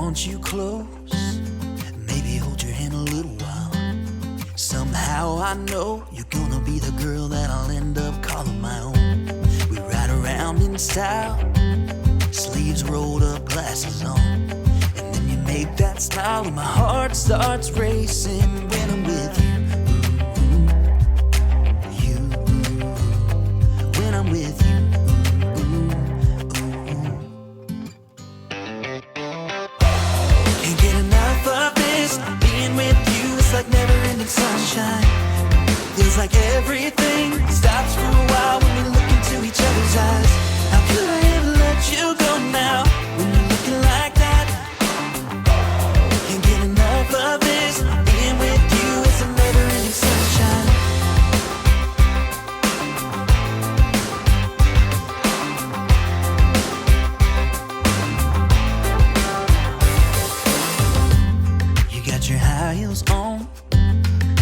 want you close, maybe hold your hand a little while. Somehow I know you're gonna be the girl that I'll end up calling my own. We ride around in style, sleeves rolled up, glasses on, and then you make that smile and my heart starts racing when I'm with you. When I'm with you. Can't get enough of this, being with you is like never-ending sunshine. Feels like everything stops for a while when we look into each other's eyes. How could I ever let you go now when you're looking like that? Can't get enough of this, being with you is a never-ending sunshine. You got your high heels on,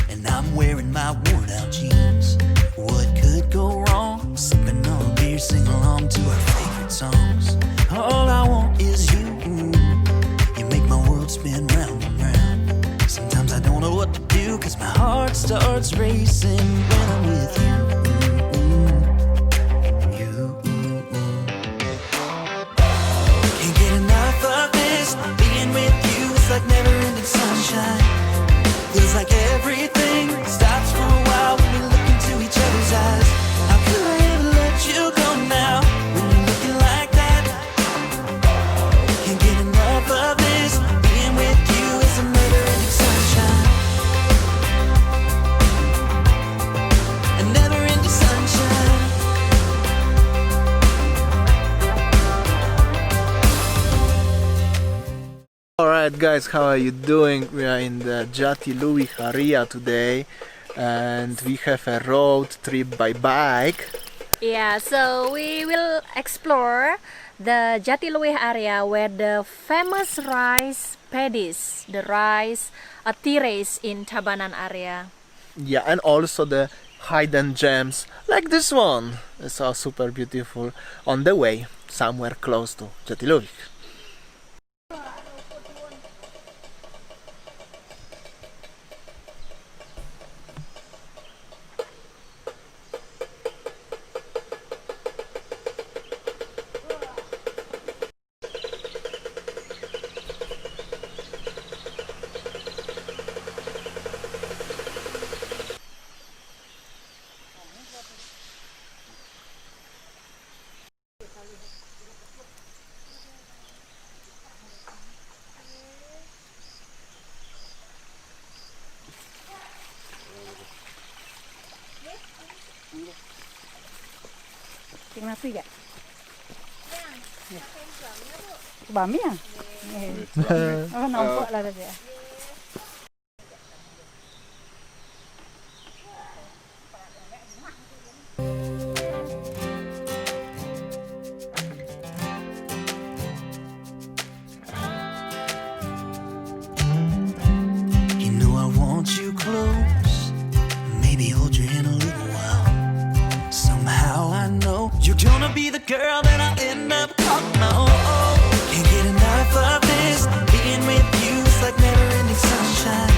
and I'm wearing my worn-out jeans. What could go wrong? Sipping on a beer, sing along to our favorite songs. All I want is you. You make my world spin round and round. Sometimes I don't know what to do, 'cause my heart starts racing when I'm with you. Can't get enough of this, being with you is like never-ending sunshine. Feels like everything stops for a while when we look into each other's eyes. How could I ever let you go now when you're looking like that? Can't get enough of this, being with you is a never-ending sunshine. A never-ending sunshine. Alright guys, how are you doing? We are in the Jatiluwih area today and we have a road trip by bike. Yeah, so we will explore the Jatiluwih area where the famous rice paddies, the rice terrace in Tabanan area. Yeah, and also the hidden gems like this one. It's all super beautiful on the way somewhere close to Jatiluwih. Tiếng nasi gak? Bami ya? Oh, nampak lah tadi. You know I want you close, maybe hold your hand a little while. Somehow I know you're gonna be the girl that I'll end up calling my own. Can't get enough of this, being with you is like never-ending sunshine.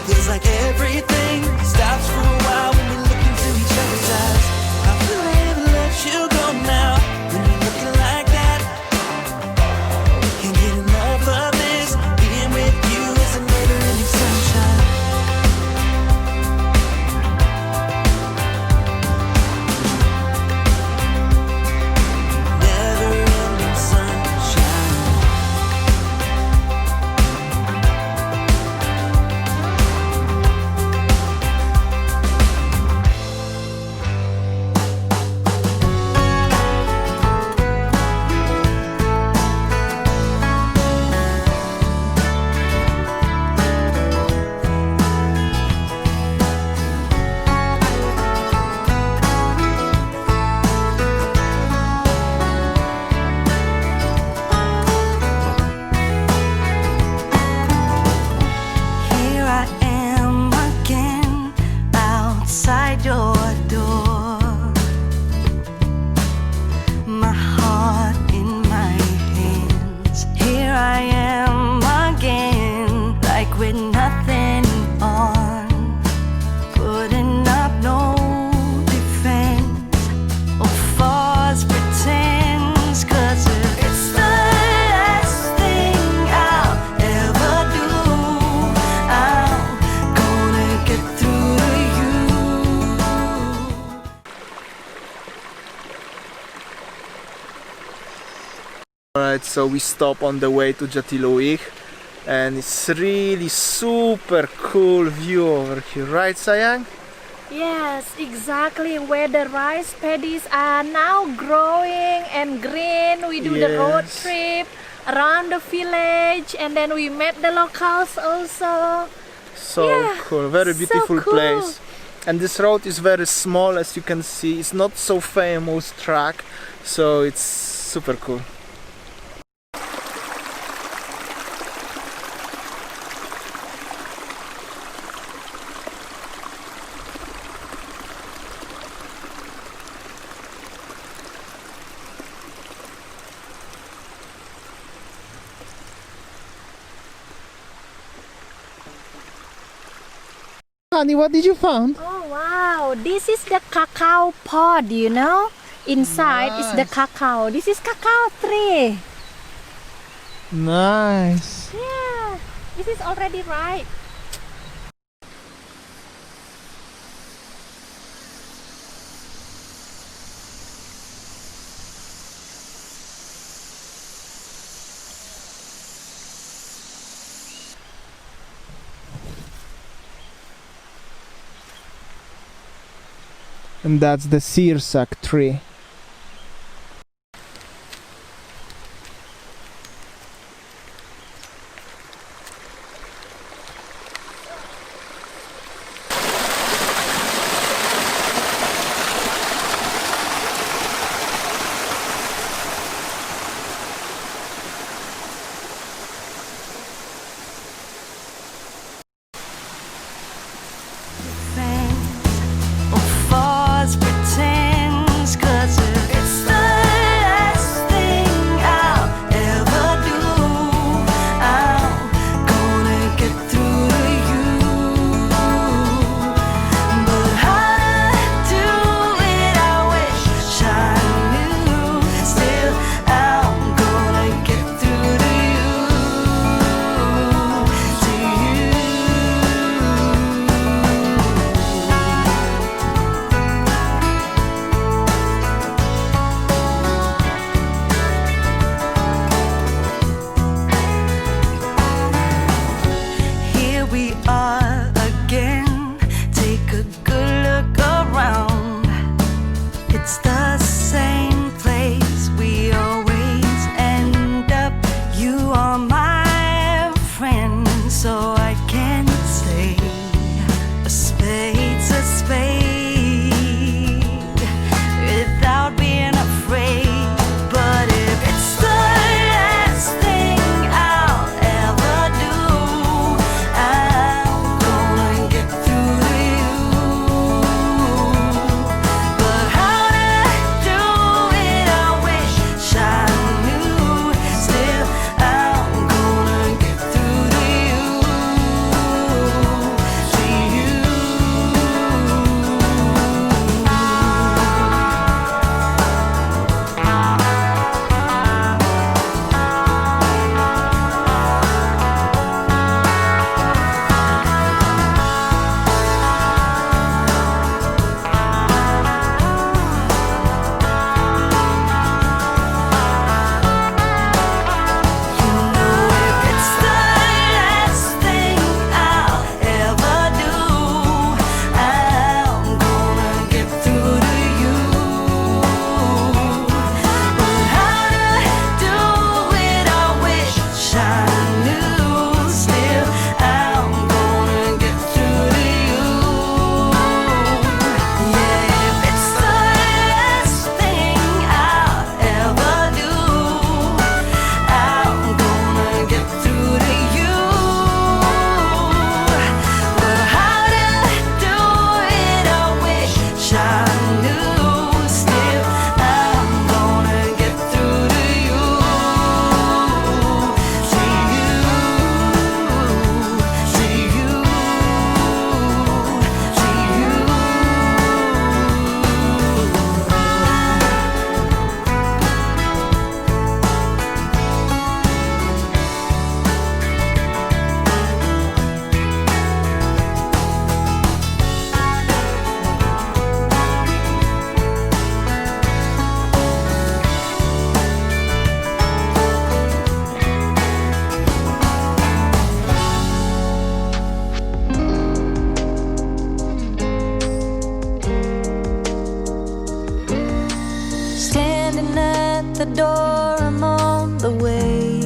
Feels like everything stops for a while when we look into each other's eyes. How could I ever let you go now when you're looking like that? Can't get enough of this, being with you is a never-ending sunshine. Never-ending sunshine. outside, so we stop on the way to Jatiluwih, and it's really super cool view over here, right, sayang? Yes, exactly, where the rice paddies are now growing and green. We do the road Yes. trip around the village, and then we met the locals also. So Yeah, cool, very so beautiful cool. place. And this road is very small, as you can see. It's not so famous track, so it's super cool. Honey, what did you find? Oh wow, this is the cacao pod, you know? Inside is the Nice. cacao. This is cacao tree. Nice. Yeah, this is already ripe. And that's the sirsak tree. Or false pretense, 'cause the door, I'm on the way.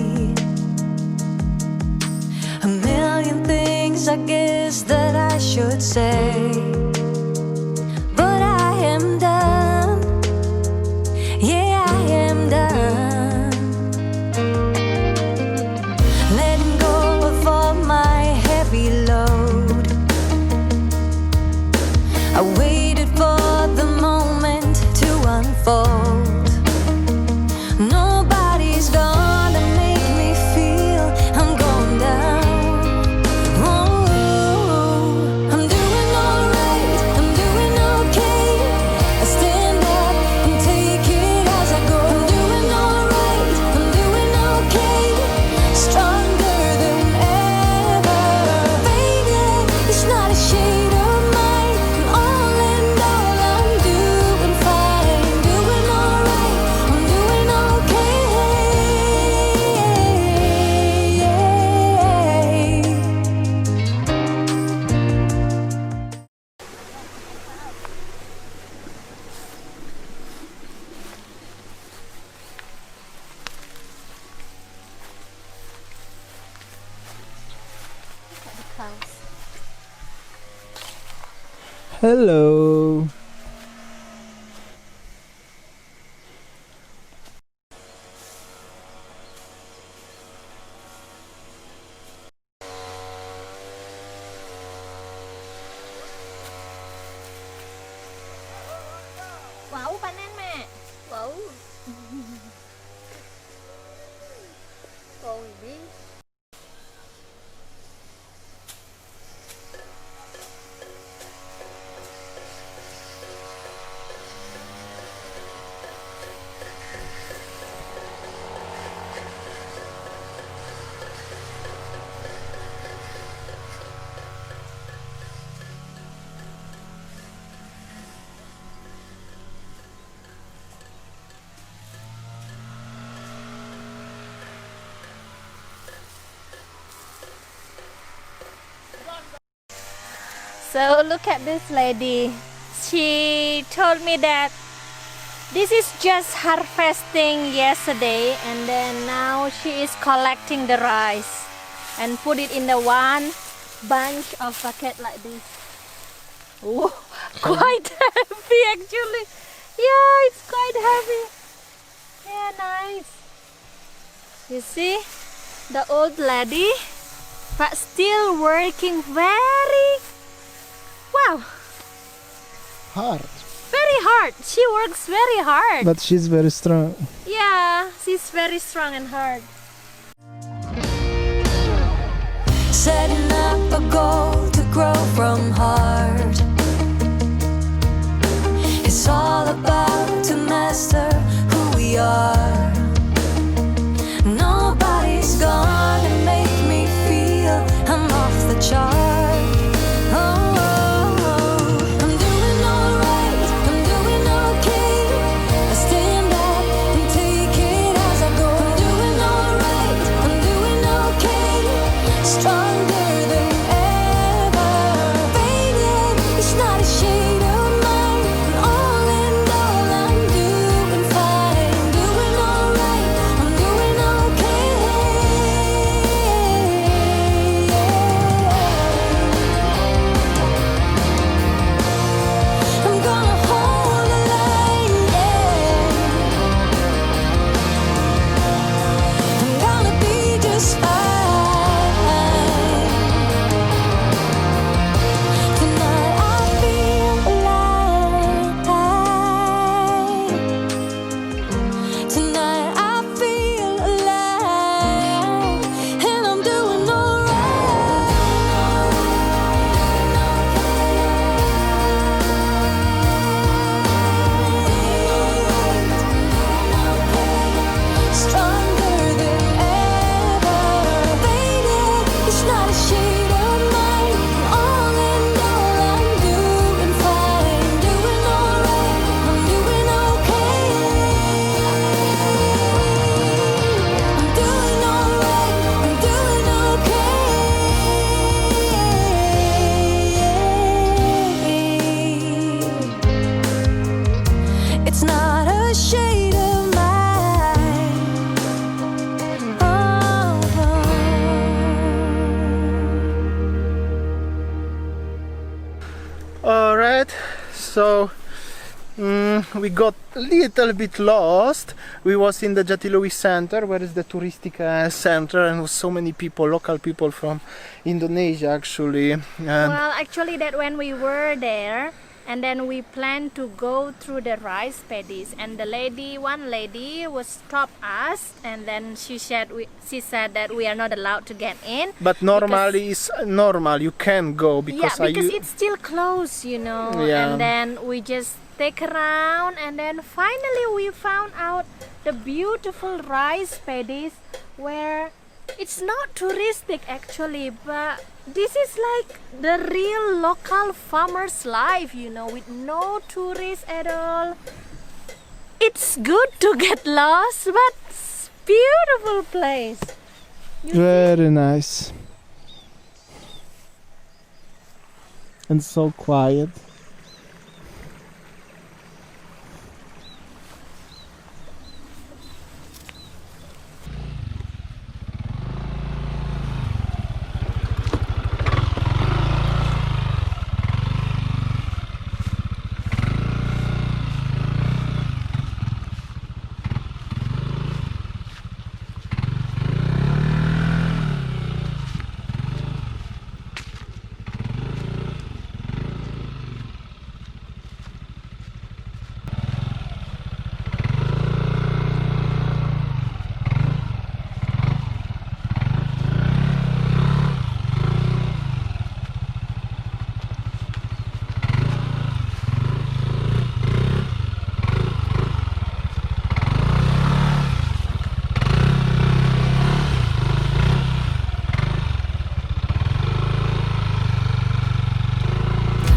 A million things I guess that I should say, but I am done. Yeah, I am done. Letting go of all my heavy load. I waited for the moment to unfold. Nobody's gonna make me feel I'm going down. Oh, I'm doing alright, I'm doing okay. I stand up and take it as I go. I'm doing alright, I'm doing okay. Stronger than ever. Baby, it's not a shade of mine. All in all, I'm doing fine. Doing alright, I'm doing okay. Hello. Wow, panen mẹ. Wow. Còn đi. So look at this lady. She told me that this is just harvesting yesterday, and then now she is collecting the rice and put it in the one bunch of bucket like this. Oh, quite heavy actually. Yeah, it's quite heavy. Yeah, nice. You see, the old lady, but still working very wow. Hard. Very hard. She works very hard. But she's very strong. Yeah, she's very strong and hard. Setting up a goal to grow from heart. It's all about to master who we are. Nobody's gonna make me feel I'm off the chart. Shade of mine, all in all, I'm doing fine. so we got a little bit lost. We was in the Jatiluwih center, where is the touristic center, and was so many people, local people from Indonesia actually. And Well, actually, that when we were there, and then we planned to go through the rice paddies, and one lady was stop us, and then she said that we are not allowed to get in. but normally it's normal, you can go because because it's still closed, you know. Yeah. And then we just take around, and then finally we found out the beautiful rice paddies where it's not touristic actually, but this is like the real local farmer's life, you know, with no tourists at all. It's good to get lost, but it's beautiful place. very nice and so quiet.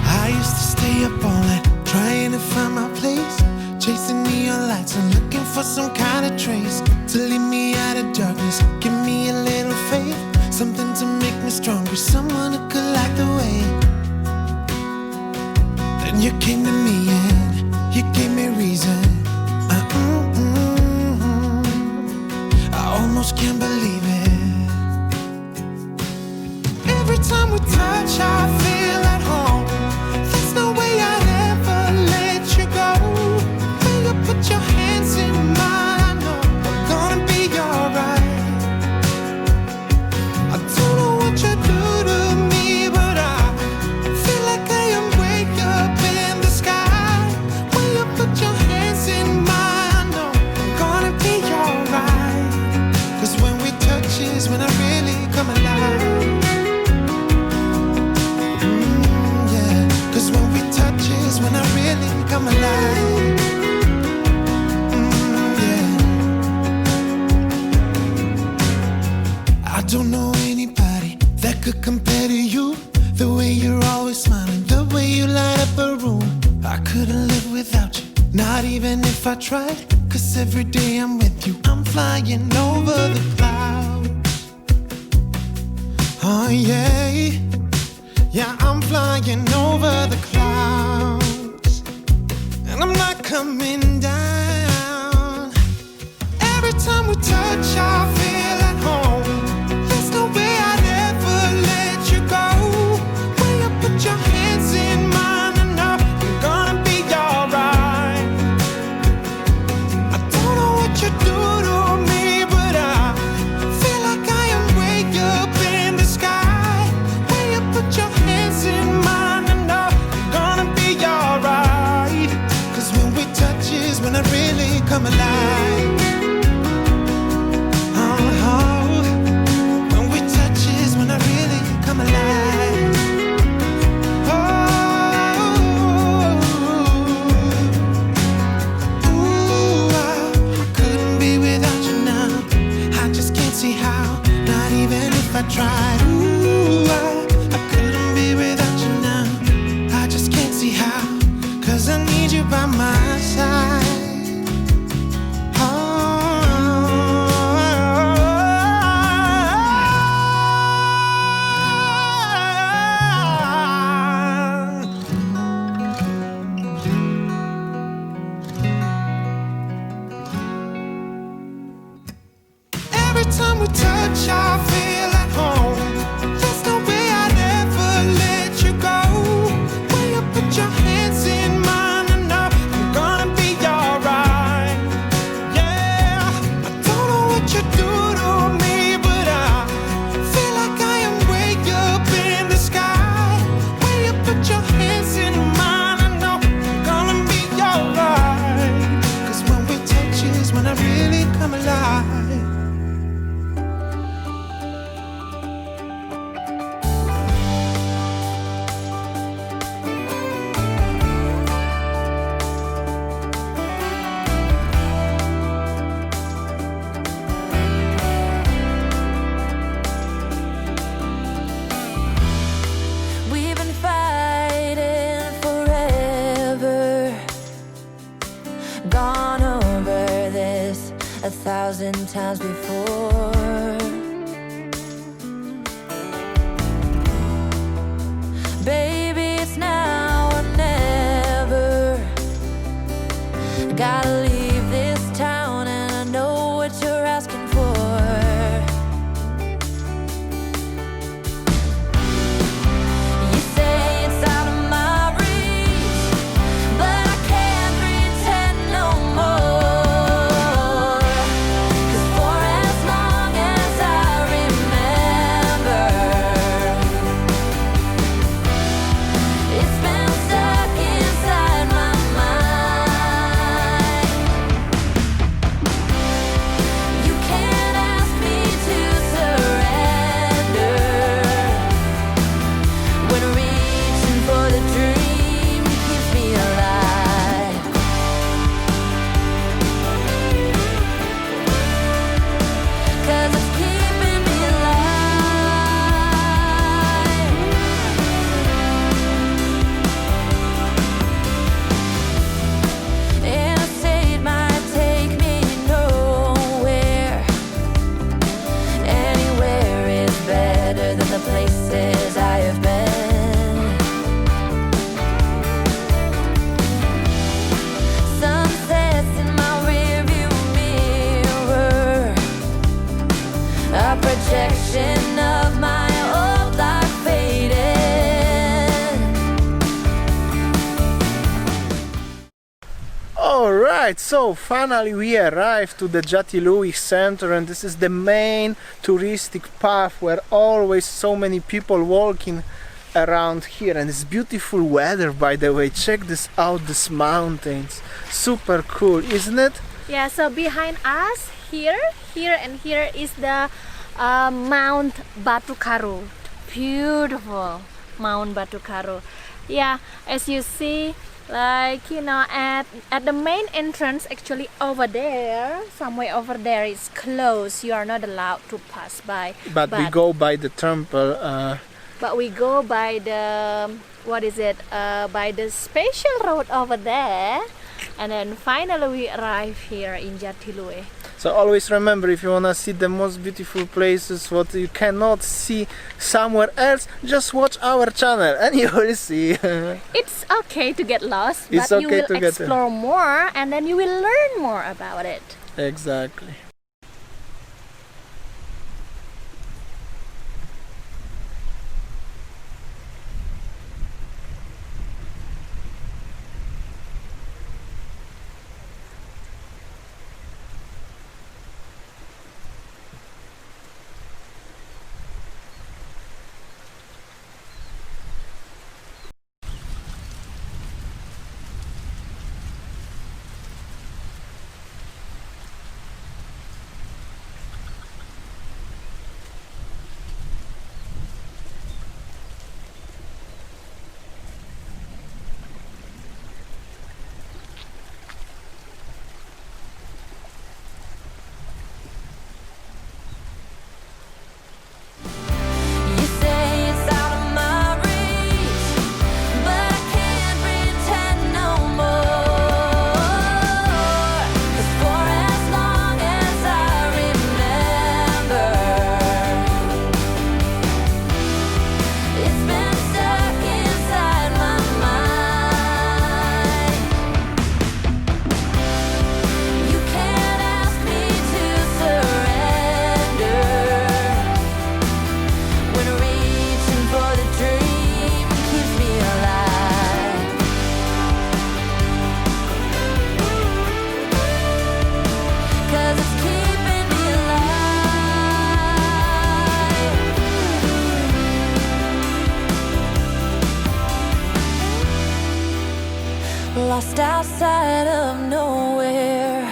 I used to stay up all night trying to find my place, chasing neon lights and looking for some kind of trace to lead me out of darkness. Give me a little faith, something to make me stronger, someone who could light the way. Then you came to me and you gave me reason. I almost can't believe it. Every time we touch, I feel at home. There's no way I'd ever let you go. When you put your hands in mine, I know we're gonna be alright. I don't know what you do to me, but I feel like I am way up in the sky. When you put your hands in mine, I know we're gonna be alright. 'Cause when we touch is when I really come alive. When we touch is when I really come alive. I don't know anybody that could compare to you. The way you're always smiling, the way you light up a room. I couldn't live without you, not even if I tried. 'Cause every day I'm with you, I'm flying over the clouds. Oh yeah, yeah, I'm flying over the clouds, and I'm not coming down. Every time we touch, I feel at home. There's no way I'd ever let you go. When you put your hands in mine, I know I'm gonna be alright. I don't know what you do to me, but I feel like I am way up in the sky. When you put your hands in mine, I know I'm gonna be alright. 'Cause when we touch is when I really come alive. Oh, when we touch is when I really come alive. I couldn't be without you now. I just can't see how, not even if I tried. I couldn't be without you now. I just can't see how, 'cause I need you by my side. Every time we touch, I feel at home. There's no way I'd ever let you go. When you put your hands in mine, 1,000 times before. Baby, it's now or never. Gotta leave this town and I know what you're asking for. You say it's out of my reach, but I can't pretend no more. 'Cause for as long as I remember, it's been stuck inside my mind. You can't ask me to surrender when reaching for the dream that keeps me alive. 'Cause it's keeping me alive. Interstate might take me nowhere. Anywhere is better than the places I have been. Sunsets in my rearview mirror, a projection of my old life fading. Alright, so finally we arrived to the Jatiluwih Center, and this is the main touristic path where always so many people walking around here, and it's beautiful weather, by the way. Check this out, these mountains, super cool, isn't it? Yeah, so behind us, here and here is the Mount Batu Karu. Beautiful Mount Batu Karu. Yeah, as you see, like, you know, at the main entrance, actually over there, somewhere over there, is closed. You are not allowed to pass by. But we go by the temple. But we go by the, what is it, by the special road over there, and then finally we arrive here in Jatiluwih. So always remember, if you wanna see the most beautiful places, what you cannot see somewhere else, just watch our channel and you will see. It's okay to get lost, It's but you okay will to get explore more, and then you will learn more about it. Exactly. You say it's out of my reach, but I can't pretend no more. 'Cause for as long as I remember, it's been stuck inside my mind. You can't ask me to surrender when reaching for the dream that keeps me alive. 'Cause it's keeping me alive. Lost outside of nowhere,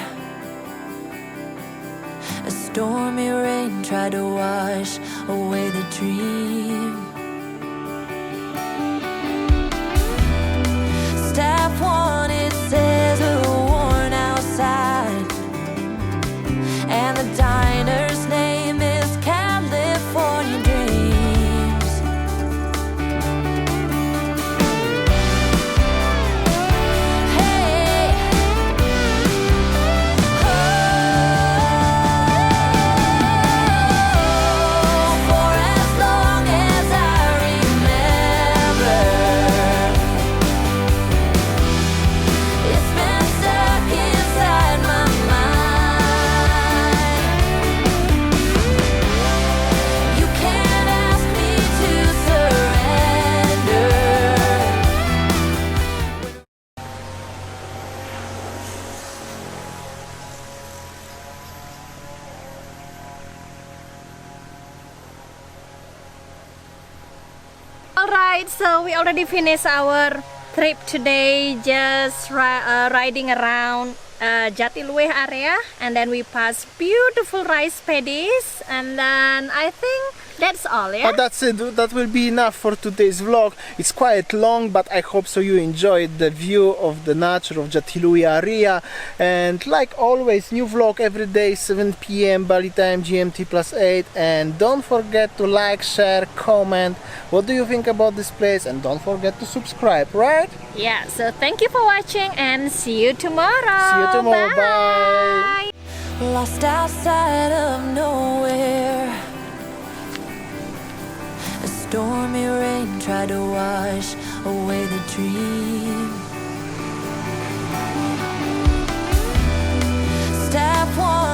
a stormy rain tried to wash away the dream. Staff one, it says we're worn outside, and the diner's name is California Dreams. Hey, oh, Alright, so we already finished our trip today, just riding around Jatiluwih area, and then we passed beautiful rice paddies, and then I think that's all, yeah? That's it. That will be enough for today's vlog. It's quite long, but I hope so you enjoyed the view of the nature of Jatiluwih area. And like always, new vlog every day, 7 p.m. Bali time, GMT +8. And don't forget to like, share, comment. What do you think about this place? And don't forget to subscribe, right? Yeah, so thank you for watching and see you tomorrow. See you tomorrow. Bye. Lost outside of nowhere. A stormy rain tried to wash away the dream. Step one.